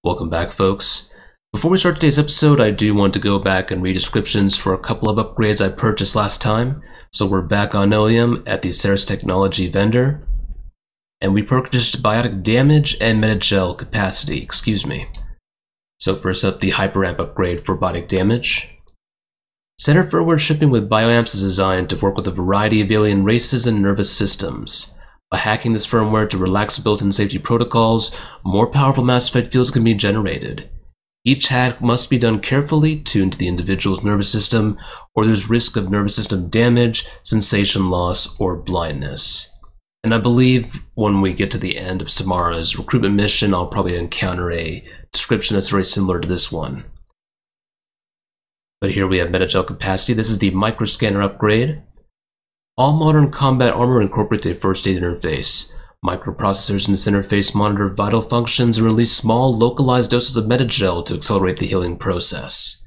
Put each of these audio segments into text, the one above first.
Welcome back, folks. Before we start today's episode, I do want to go back and read descriptions for a couple of upgrades I purchased last time. So we're back on Illium at the Ceres Technology vendor. And we purchased biotic damage and metagel capacity, So first up, the hyperamp upgrade for biotic damage. Standard firmware shipping with bioamps is designed to work with a variety of alien races and nervous systems. By hacking this firmware to relax built-in safety protocols, more powerful Mass Effect fields can be generated. Each hack must be done carefully, tuned to the individual's nervous system, or there's risk of nervous system damage, sensation loss, or blindness. And I believe when we get to the end of Samara's recruitment mission, I'll probably encounter a description that's very similar to this one. But here we have metagel capacity. This is the microscanner upgrade. All modern combat armor incorporates a first aid interface. Microprocessors in this interface monitor vital functions and release small, localized doses of metagel to accelerate the healing process.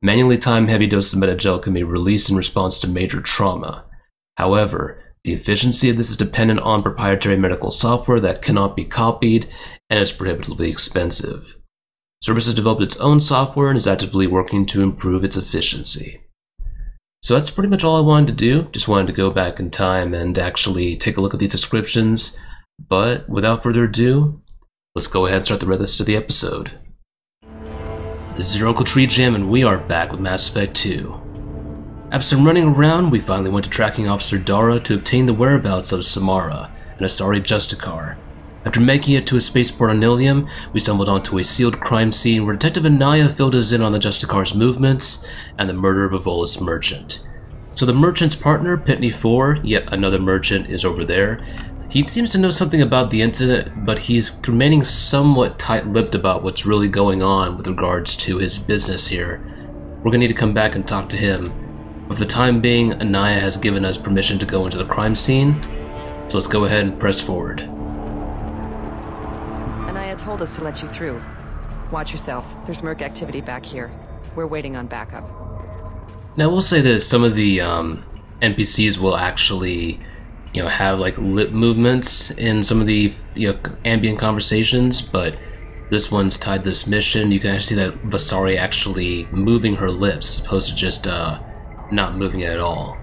Manually timed heavy doses of metagel can be released in response to major trauma. However, the efficiency of this is dependent on proprietary medical software that cannot be copied and is prohibitively expensive. Service has developed its own software and is actively working to improve its efficiency. So that's pretty much all I wanted to do. Just wanted to go back in time and actually take a look at these descriptions. But without further ado, let's go ahead and start the rest of the episode. This is your Uncle TreeJam, and we are back with Mass Effect 2. After some running around, we finally went to Tracking Officer Dara to obtain the whereabouts of Samara, an Asari Justicar. After making it to a spaceport on Illium, we stumbled onto a sealed crime scene where Detective Anaya filled us in on the Justicar's movements and the murder of a Volus merchant. So the merchant's partner, Pitne For, yet another merchant, is over there. He seems to know something about the incident, but he's remaining somewhat tight-lipped about what's really going on with regards to his business here. We're gonna need to come back and talk to him. But for the time being, Anaya has given us permission to go into the crime scene, so let's go ahead and press forward. Told us to let you through. Watch yourself. There's merc activity back here. We're waiting on backup. Now we'll say this, some of the NPCs will actually, have like lip movements in some of the ambient conversations, but this one's tied to this mission. You can actually see that Vasari actually moving her lips as opposed to just not moving it at all.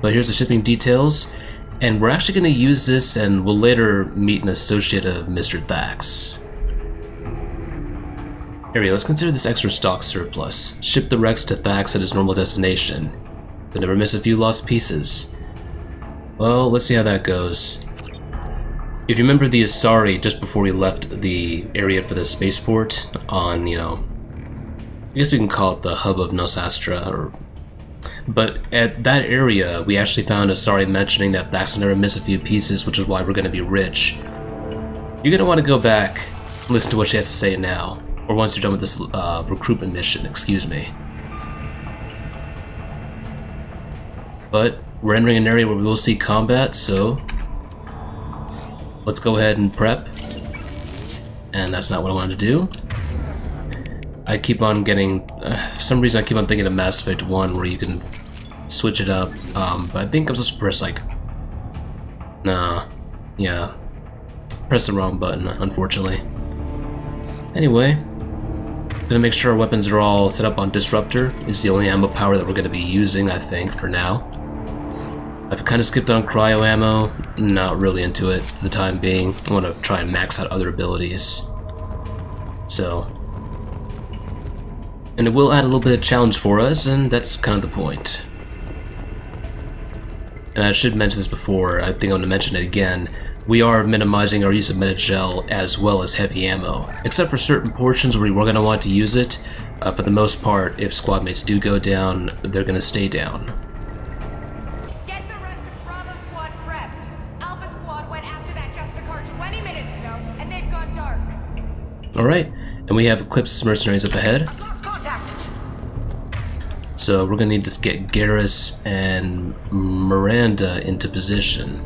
But here's the shipping details. And we're actually going to use this, and we'll later meet an associate of Mr. Thax. Here, let's consider this extra stock surplus. Ship the Rex to Thax at his normal destination. But never miss a few lost pieces. Well, let's see how that goes. If you remember the Asari just before we left the area for the spaceport on, I guess we can call it the hub of Nosastra, but at that area, we actually found Asari mentioning that Thax will never miss a few pieces, which is why we're going to be rich. You're going to want to go back and listen to what she has to say now, or once you're done with this recruitment mission, But we're entering an area where we will see combat, so let's go ahead and prep. And that's not what I wanted to do. I keep on getting, for some reason I keep on thinking of Mass Effect 1 where you can switch it up, but I think I'm supposed to press press the wrong button, unfortunately. Anyway, gonna make sure our weapons are all set up on Disruptor. It's the only ammo power that we're gonna be using, I think, for now. I've kind of skipped on cryo ammo, not really into it for the time being. I want to try and max out other abilities. And it will add a little bit of challenge for us, and that's kind of the point. And I should mention this before, I think I'm going to mention it again. We are minimizing our use of metagel as well as heavy ammo, except for certain portions where we're going to want to use it. For the most part, if squad mates do go down, they're going to stay down. Get the rest of Bravo Squad prepped. Alpha Squad went after that Justicar 20 minutes ago, and they've gone dark. Alright, and we have Eclipse mercenaries up ahead. So we're gonna need to get Garrus and Miranda into position.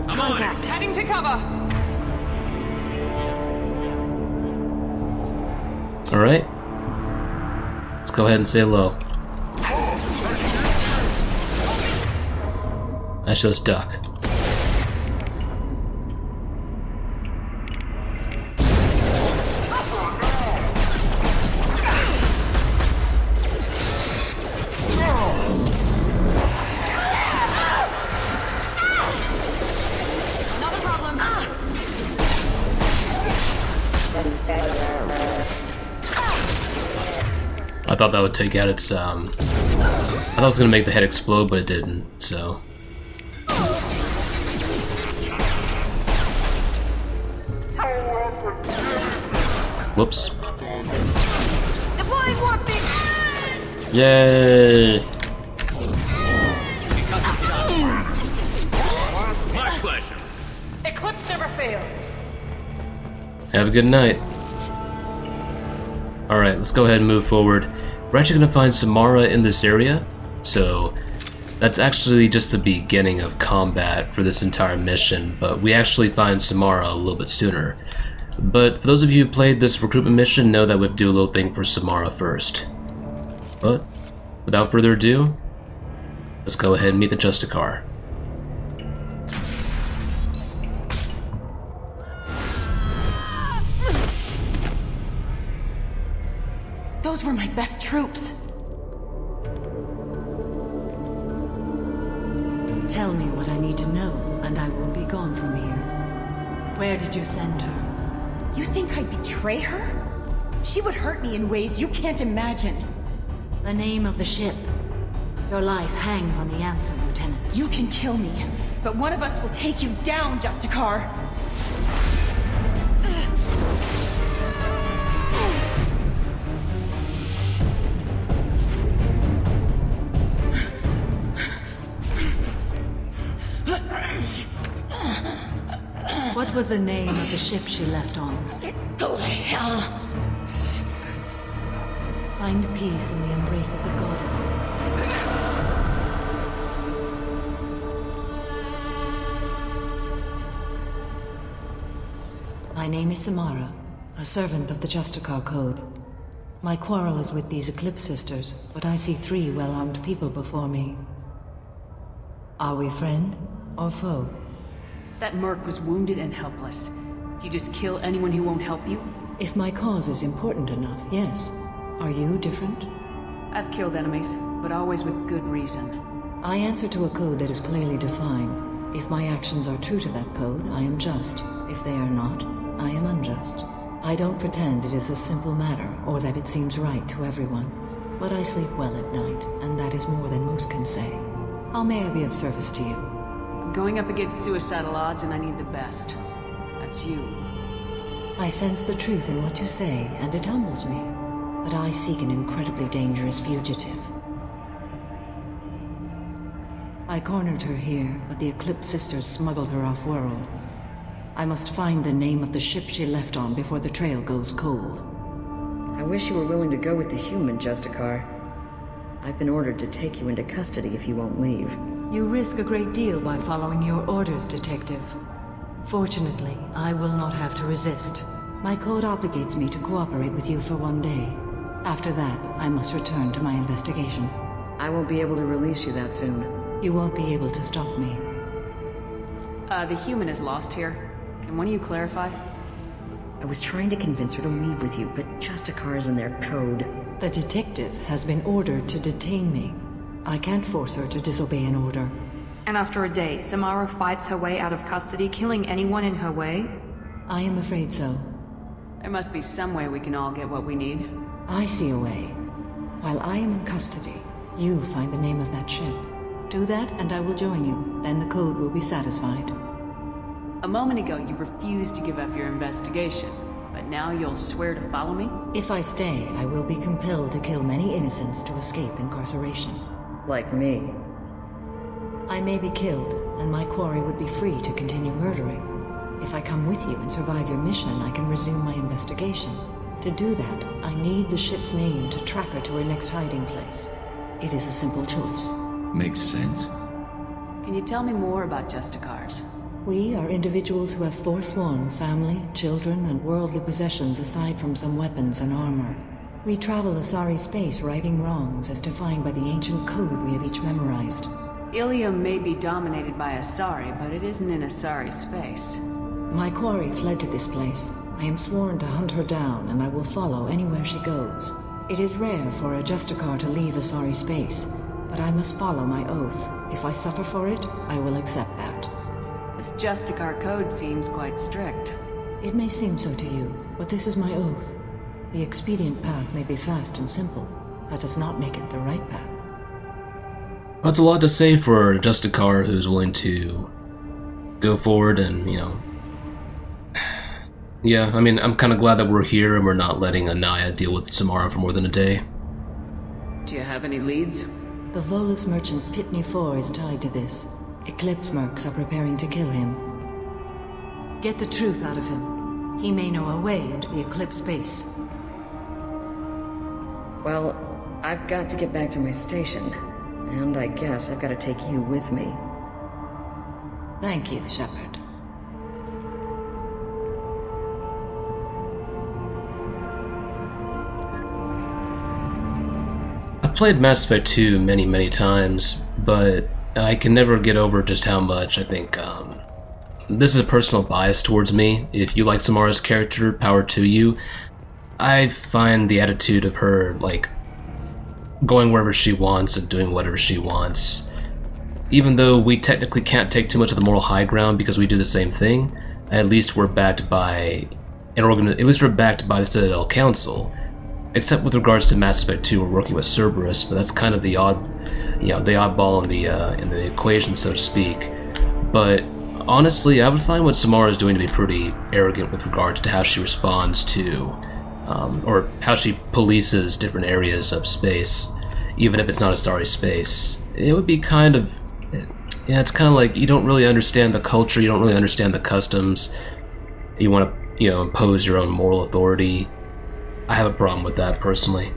Contact. Heading to cover. Alright. Let's go ahead and say hello. Actually, let's duck. thought that would take out its, I thought it was gonna make the head explode, but it didn't, so. Whoops. Deploying warping! Yay! My pleasure. Eclipse never fails. Have a good night. Alright, let's go ahead and move forward. We're actually going to find Samara in this area, so that's actually just the beginning of combat for this entire mission, but we actually find Samara a little bit sooner. But for those of you who played this recruitment mission, know that we have to do a little thing for Samara first. But without further ado, let's go ahead and meet the Justicar. Those were my best troops. Tell me what I need to know, and I will be gone from here. Where did you send her? You think I'd betray her? She would hurt me in ways you can't imagine. The name of the ship. Your life hangs on the answer, Lieutenant. You can kill me, but one of us will take you down, Justicar. What was the name of the ship she left on? Go to hell. Find peace in the embrace of the goddess. My name is Samara, a servant of the Justicar Code. My quarrel is with these Eclipse sisters, but I see 3 well-armed people before me. Are we friend or foe? That merc was wounded and helpless. Do you just kill anyone who won't help you? If my cause is important enough, yes. Are you different? I've killed enemies, but always with good reason. I answer to a code that is clearly defined. If my actions are true to that code, I am just. If they are not, I am unjust. I don't pretend it is a simple matter, or that it seems right to everyone. But I sleep well at night, and that is more than most can say. How may I be of service to you? I'm going up against suicidal odds and I need the best. That's you. I sense the truth in what you say, and it humbles me. But I seek an incredibly dangerous fugitive. I cornered her here, but the Eclipse sisters smuggled her off-world. I must find the name of the ship she left on before the trail goes cold. I wish you were willing to go with the human, Justicar. I've been ordered to take you into custody if you won't leave. You risk a great deal by following your orders, Detective. Fortunately, I will not have to resist. My code obligates me to cooperate with you for 1 day. After that, I must return to my investigation. I won't be able to release you that soon. You won't be able to stop me. The human is lost here. Can one of you clarify? I was trying to convince her to leave with you, but Justicar's in their code. The detective has been ordered to detain me. I can't force her to disobey an order. And after a day, Samara fights her way out of custody, killing anyone in her way? I am afraid so. There must be some way we can all get what we need. I see a way. While I am in custody, you find the name of that ship. Do that and I will join you. Then the code will be satisfied. A moment ago, you refused to give up your investigation, but now you'll swear to follow me? If I stay, I will be compelled to kill many innocents to escape incarceration. Like me. I may be killed, and my quarry would be free to continue murdering. If I come with you and survive your mission, I can resume my investigation. To do that, I need the ship's name to track her to her next hiding place. It is a simple choice. Makes sense. Can you tell me more about Justicars? We are individuals who have forsworn family, children, and worldly possessions aside from some weapons and armor. We travel Asari space righting wrongs as defined by the ancient code we have each memorized. Illium may be dominated by Asari, but it isn't in Asari space. My quarry fled to this place. I am sworn to hunt her down, and I will follow anywhere she goes. It is rare for a Justicar to leave Asari space, but I must follow my oath. If I suffer for it, I will accept that. This Justicar code seems quite strict. It may seem so to you, but this is my oath. The expedient path may be fast and simple. that does not make it the right path. That's a lot to say for a Justicar who's willing to go forward and, you know... Yeah, I mean, I'm kind of glad that we're here and we're not letting Anaya deal with Samara for more than a day. Do you have any leads? The Volus merchant Pitne For is tied to this. Eclipse mercs are preparing to kill him. Get the truth out of him. He may know a way into the Eclipse base. Well, I've got to get back to my station. And I guess I've got to take you with me. Thank you, Shepard. I've played Mass Effect 2 many times, but I can never get over just how much I think, this is a personal bias towards me. If you like Samara's character, power to you. I find the attitude of her, like, going wherever she wants and doing whatever she wants. Even though we technically can't take too much of the moral high ground because we do the same thing, at least we're backed by the Citadel Council. Except with regards to Mass Effect 2, we're working with Cerberus, but that's kind of the oddball in the equation, so to speak. But honestly, I would find what Samara is doing to be pretty arrogant with regards to how she responds to, or how she polices different areas of space, even if it's not Asari space. It would be kind of, yeah, it's kind of like you don't really understand the culture, you don't really understand the customs, you want to, you know, impose your own moral authority. I have a problem with that, personally.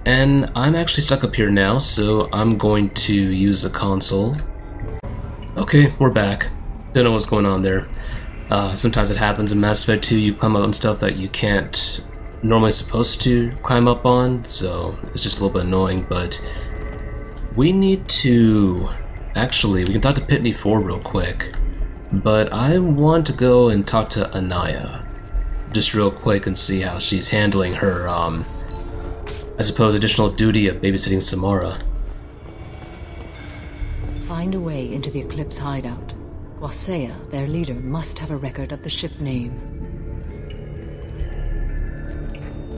And I'm actually stuck up here now, so I'm going to use the console. Okay, we're back. Don't know what's going on there. Sometimes it happens in Mass Effect 2, you climb up on stuff that you can't normally supposed to climb up on, so it's just a little bit annoying, but we need to... Actually, we can talk to Pitne For real quick, but I want to go and talk to Anaya just real quick and see how she's handling her, I suppose, additional duty of babysitting Samara. Find a way into the Eclipse hideout. Wasea, their leader, must have a record of the ship name.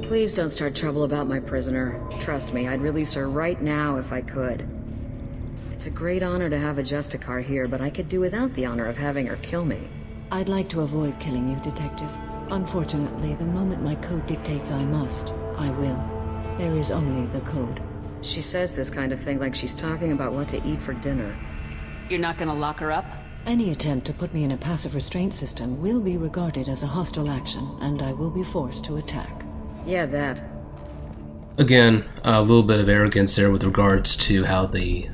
Please don't start trouble about my prisoner. Trust me, I'd release her right now if I could. It's a great honor to have a Justicar here, but I could do without the honor of having her kill me. I'd like to avoid killing you, Detective. Unfortunately, the moment my code dictates I must, I will. There is only the code. She says this kind of thing like she's talking about what to eat for dinner. You're not gonna lock her up? Any attempt to put me in a passive restraint system will be regarded as a hostile action, and I will be forced to attack. Yeah, that. Again, a little bit of arrogance there with regards to how the...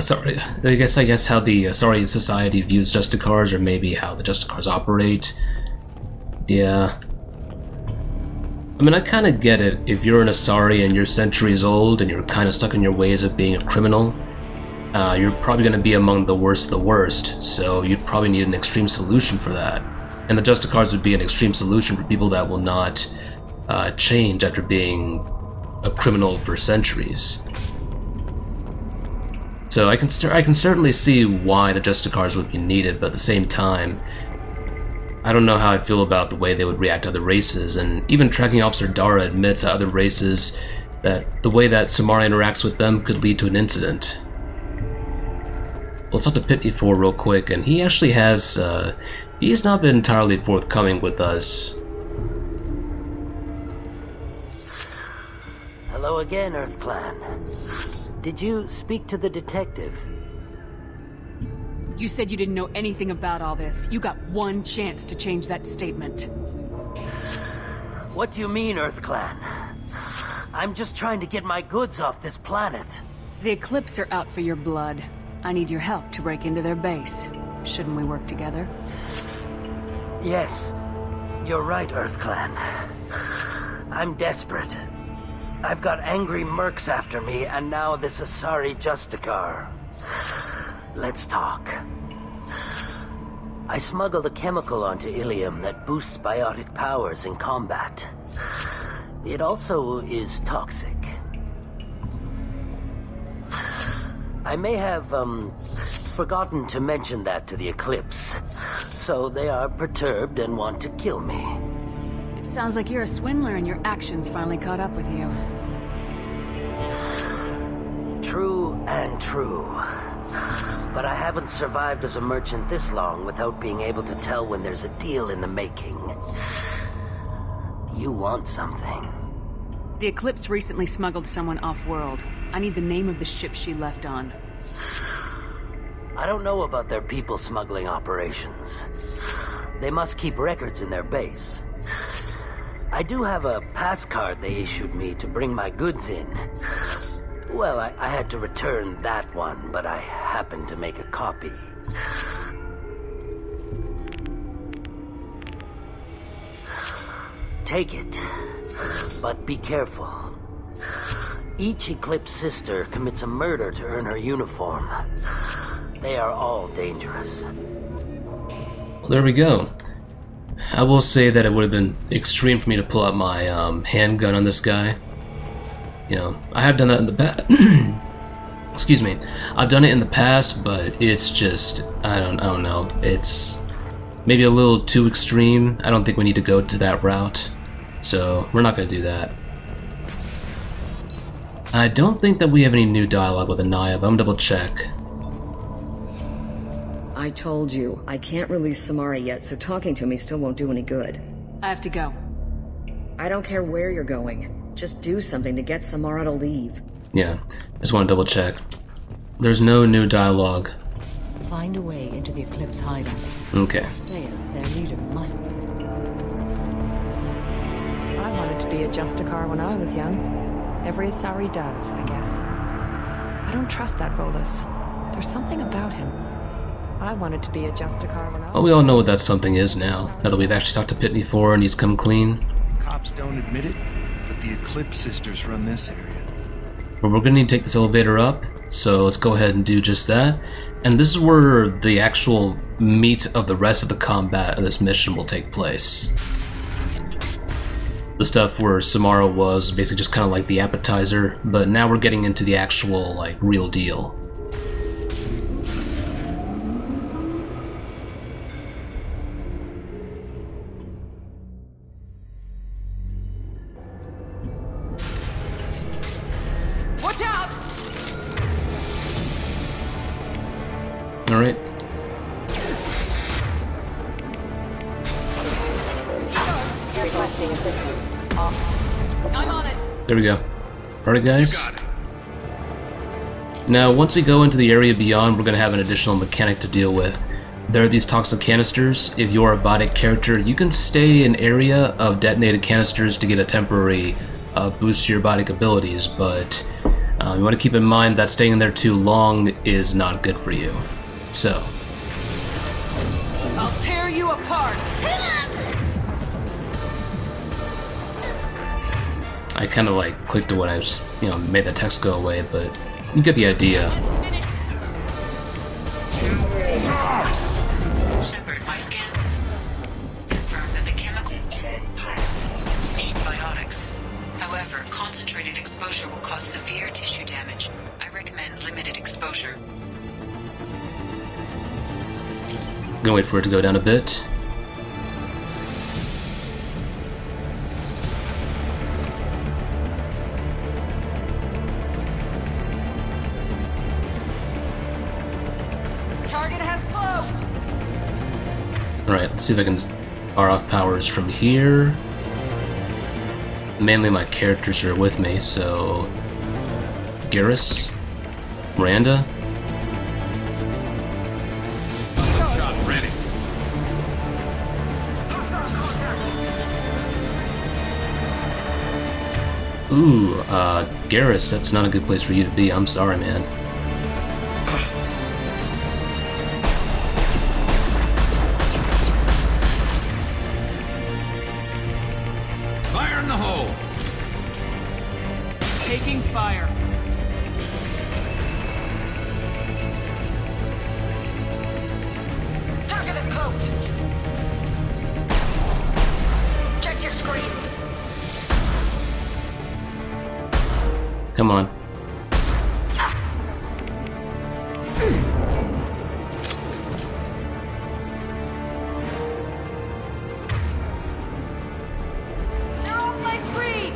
sorry, I guess how the Asari society views Justicars, or maybe how the Justicars operate. Yeah. I mean, I kind of get it. If you're an Asari and you're centuries old and you're kind of stuck in your ways of being a criminal, you're probably going to be among the worst of the worst, so you'd probably need an extreme solution for that. And the Justicars would be an extreme solution for people that will not change after being a criminal for centuries. So I can certainly see why the Justicars would be needed, but at the same time, I don't know how I feel about the way they would react to other races, and even Tracking Officer Dara admits that other races, that the way that Samara interacts with them could lead to an incident. Let's talk to Pitne For real quick, and he actually has, he's not been entirely forthcoming with us. Hello again, EarthClan. Did you speak to the detective? You said you didn't know anything about all this. You got one chance to change that statement. What do you mean, EarthClan? I'm just trying to get my goods off this planet. The Eclipse are out for your blood. I need your help to break into their base. Shouldn't we work together? Yes, you're right, EarthClan. I'm desperate. I've got angry mercs after me, and now this Asari Justicar. Let's talk. I smuggled a chemical onto Illium that boosts biotic powers in combat. It also is toxic. I may have, forgotten to mention that to the Eclipse, so they are perturbed and want to kill me. It sounds like you're a swindler and your actions finally caught up with you. True and true. But I haven't survived as a merchant this long without being able to tell when there's a deal in the making. You want something. The Eclipse recently smuggled someone off-world. I need the name of the ship she left on. I don't know about their people smuggling operations. They must keep records in their base. I do have a pass card they issued me to bring my goods in. Well, I had to return that one, but I happened to make a copy. Take it, but be careful. Each Eclipse sister commits a murder to earn her uniform. They are all dangerous. Well, there we go. I will say that it would have been extreme for me to pull out my handgun on this guy. You know, I have done that in the past. Excuse me. I've done it in the past, but it's just I don't know. It's maybe a little too extreme. I don't think we need to go to that route, so we're not going to do that. I don't think that we have any new dialogue with Anaya, but I'm gonna double check. I told you, I can't release Samara yet, so talking to me still won't do any good. I have to go. I don't care where you're going. Just do something to get Samara to leave. Yeah, just want to double check. There's no new dialogue. Find a way into the Eclipse hideout. Okay. Say it, their leader must be. I wanted to be a Justicar when I was young. Every Asari does, I guess. I don't trust that Volus. There's something about him. I wanted to be a Justicar when I was... Well, we all know what that something is now that we've actually talked to Pitne For and he's come clean. Cops don't admit it, but the Eclipse sisters run this area. But we're gonna need to take this elevator up, so let's go ahead and do just that. And this is where the actual meat of the rest of the combat of this mission will take place. The stuff where Samara was basically just kind of like the appetizer, but now we're getting into the actual, like, real deal. Watch out! Alright. Requesting assistance. I'm on it. There we go. Alright, guys. Now, once we go into the area beyond, we're going to have an additional mechanic to deal with. There are these toxic canisters. If you're a biotic character, you can stay in an area of detonated canisters to get a temporary boost to your biotic abilities, but you want to keep in mind that staying there too long is not good for you. So. I'll tear you apart. I kind of like clicked it when I just, made the text go away, but you get the idea. Shepard, my scans confirm that the chemical need biotics. However, concentrated exposure will cause severe tissue damage. I recommend limited exposure. Gonna wait for it to go down a bit. Alright, let's see if I can bar off powers from here. Mainly my characters are with me, so... Garrus? Miranda? Shot ready. Ooh, Garrus, that's not a good place for you to be. I'm sorry, man. Fire in the hole. Taking fire. Target is cloaked. Check your screens. Come on. They're off my screen.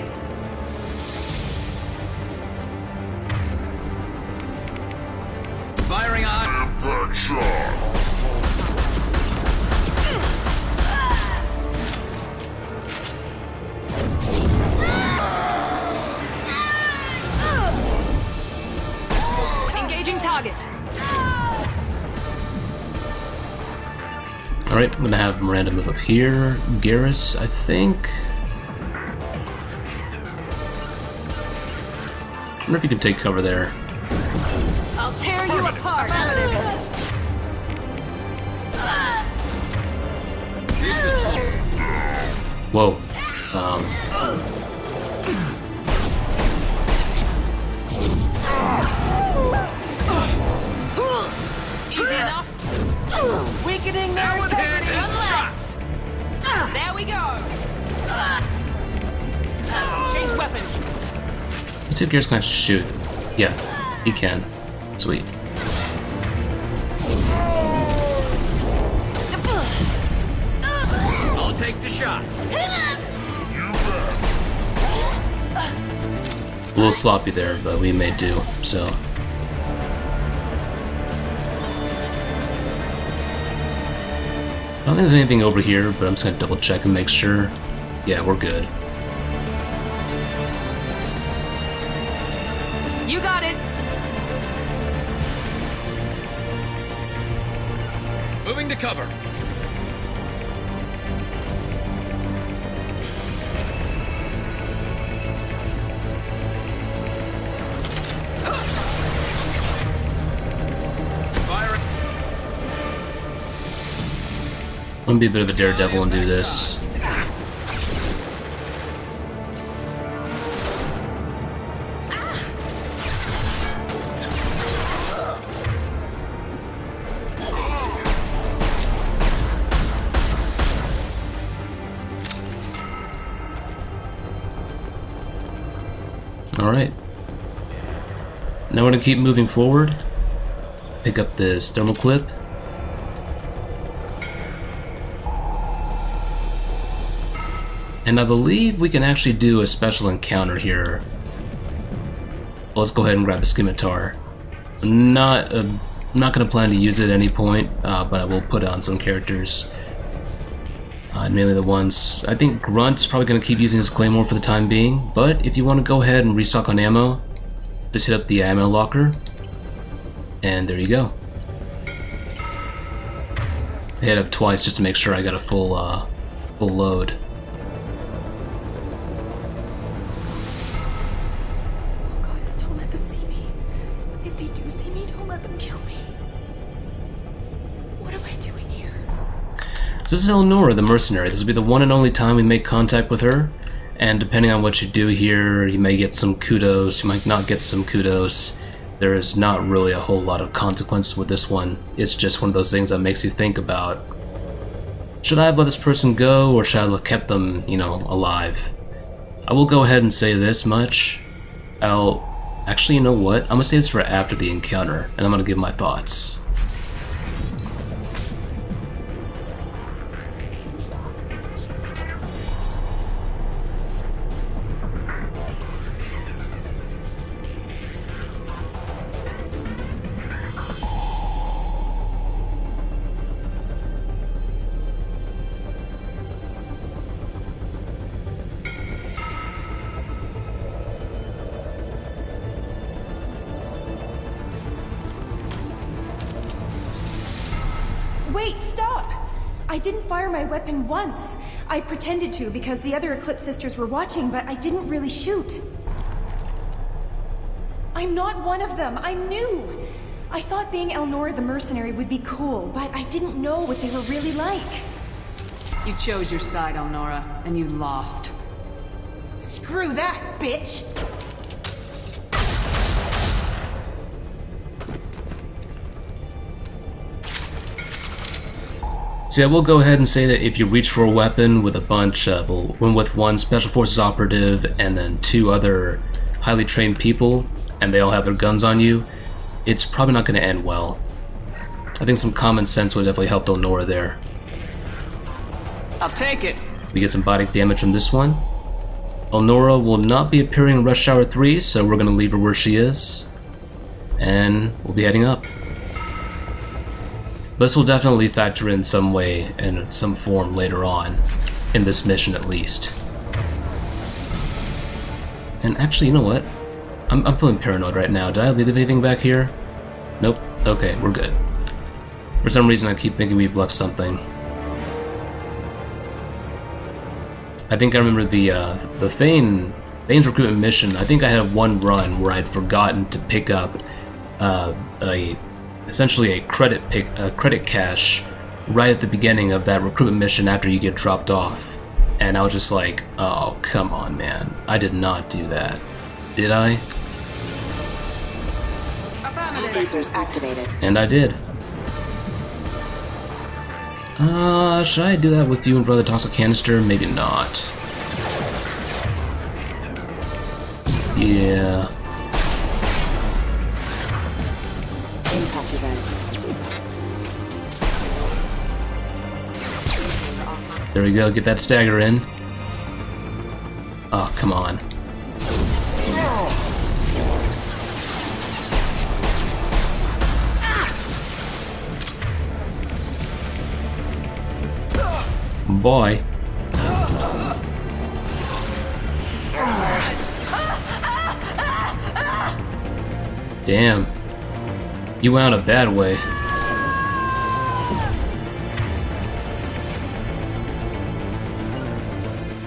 Alright, I'm gonna have Miranda move up here. Garrus, I think. I wonder if you could take cover there. I'll tear you apart. Whoa. Easy enough. Weakening their integrity. Unless. There we go. Change weapons. Let's see if Garrus can actually shoot. Yeah, he can. Sweet. I'll take the shot. A little sloppy there, but we may do, so. I don't think there's anything over here, but I'm just gonna double check and make sure. Yeah, we're good. You got it. Moving to cover. I'm gonna be a bit of a daredevil and do this. Alright. Now we're gonna keep moving forward. Pick up this thermal clip. And I believe we can actually do a special encounter here. Well, let's go ahead and grab the scimitar. I'm not gonna plan to use it at any point, but I will put it on some characters. Mainly the ones, I think Grunt's probably going to keep using his claymore for the time being, but if you want to go ahead and restock on ammo, just hit up the ammo locker, and there you go. I hit up twice just to make sure I got a full load. Oh God, just don't let them see me. If they do see me, don't let them kill me. What am I doing here? So this is Elnora, the mercenary. This will be the one and only time we make contact with her, and depending on what you do here, you may get some kudos, you might not get some kudos. There is not really a whole lot of consequence with this one. It's just one of those things that makes you think about, should I have let this person go, or should I have kept them, you know, alive? I will go ahead and say this much. Actually, you know what? I'm gonna say this for after the encounter, and I'm gonna give my thoughts. Wait, stop! I didn't fire my weapon once. I pretended to because the other Eclipse sisters were watching, but I didn't really shoot. I'm not one of them. I'm new. I thought being Elnora the mercenary would be cool, but I didn't know what they were really like. You chose your side, Elnora, and you lost. Screw that, bitch! See, I will go ahead and say that if you reach for a weapon with a bunch of, with one Special Forces operative and then 2 other highly trained people, and they all have their guns on you, it's probably not going to end well. I think some common sense would definitely help Elnora there. I'll take it. We get some body damage from this one. Elnora will not be appearing in Rush Hour 3, so we're going to leave her where she is. And we'll be heading up. But this will definitely factor in some way, in some form later on, in this mission at least. And actually, you know what? I'm feeling paranoid right now. Did I leave anything back here? Nope. Okay, we're good. For some reason I keep thinking we've left something. I think I remember the Thane's recruitment mission. I think I had one run where I'd forgotten to pick up essentially a credit cache right at the beginning of that recruitment mission after you get dropped off, and I was just like, oh come on, man, I did not do that, did I? Sensors activated. And I did. Should I do that with you and brother toss a canister? Maybe not. Yeah. Impact event. There we go, get that stagger in. Oh, come on. Boy. Damn. You went out a bad way.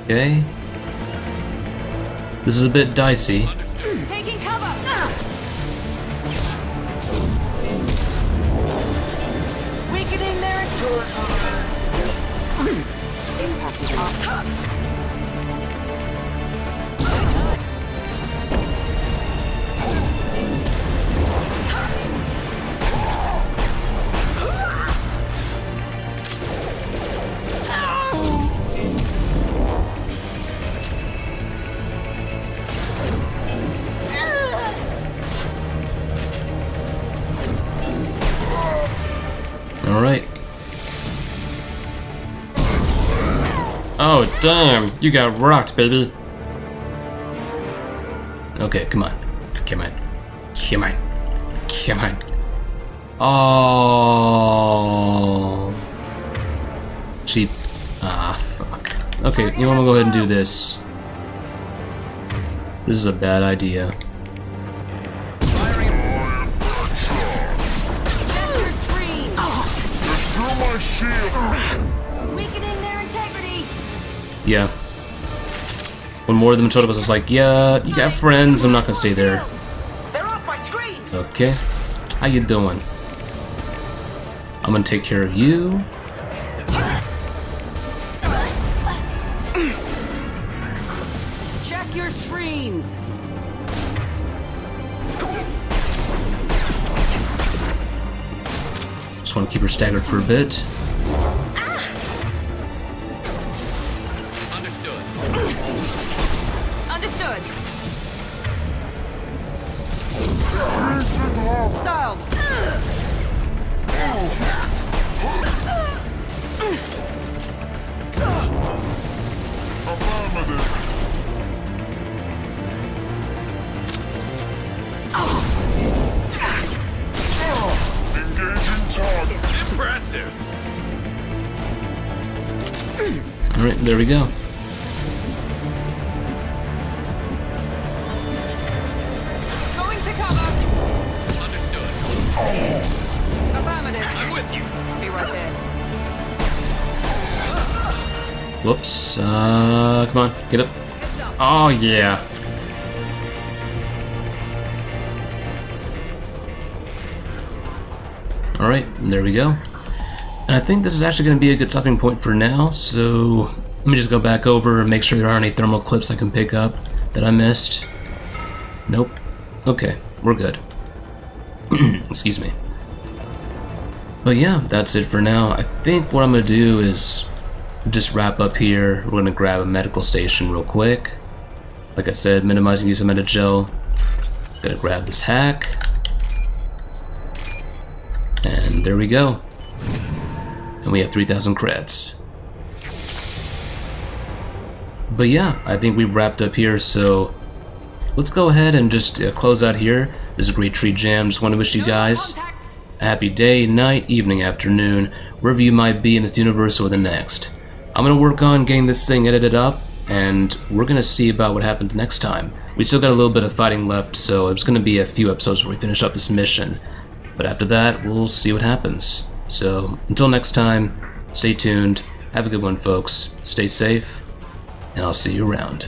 Okay. This is a bit dicey. Taking cover. Weakening their impact event. Alright. Oh, damn! You got rocked, baby! Okay, come on. Come on. Come on. Come on. Oh. Cheap. Ah, fuck. Okay, you wanna go ahead and do this. This is a bad idea. Weakening their integrity. Yeah. When more of them showed up, I was just like, yeah, you got friends, I'm not gonna stay there. They're off my screen. Okay. How you doing? I'm gonna take care of you. Check your screens. Just want to keep her staggered for a bit. Understood. Styles. Impressive. Alright, there we go. Going to cover. Understood. Affirmative. I'm with you. Be right there. Whoops. Come on, get up. Oh, yeah. Alright, there we go. And I think this is actually going to be a good stopping point for now, so let me just go back over and make sure there aren't any thermal clips I can pick up that I missed. Nope. Okay, we're good. Excuse me. But yeah, that's it for now. I think what I'm going to do is just wrap up here. We're going to grab a medical station real quick. Like I said, minimizing use of metagel. Gonna grab this hack. And there we go. And we have 3,000 creds. But yeah, I think we've wrapped up here, so let's go ahead and just close out here. This is a great TreeJam. Just want to wish you guys a happy day, night, evening, afternoon, wherever you might be in this universe or the next. I'm going to work on getting this thing edited up, and we're going to see about what happens next time. We still got a little bit of fighting left, so it's going to be a few episodes where we finish up this mission. But after that, we'll see what happens. So, until next time, stay tuned. Have a good one, folks. Stay safe. and I'll see you around.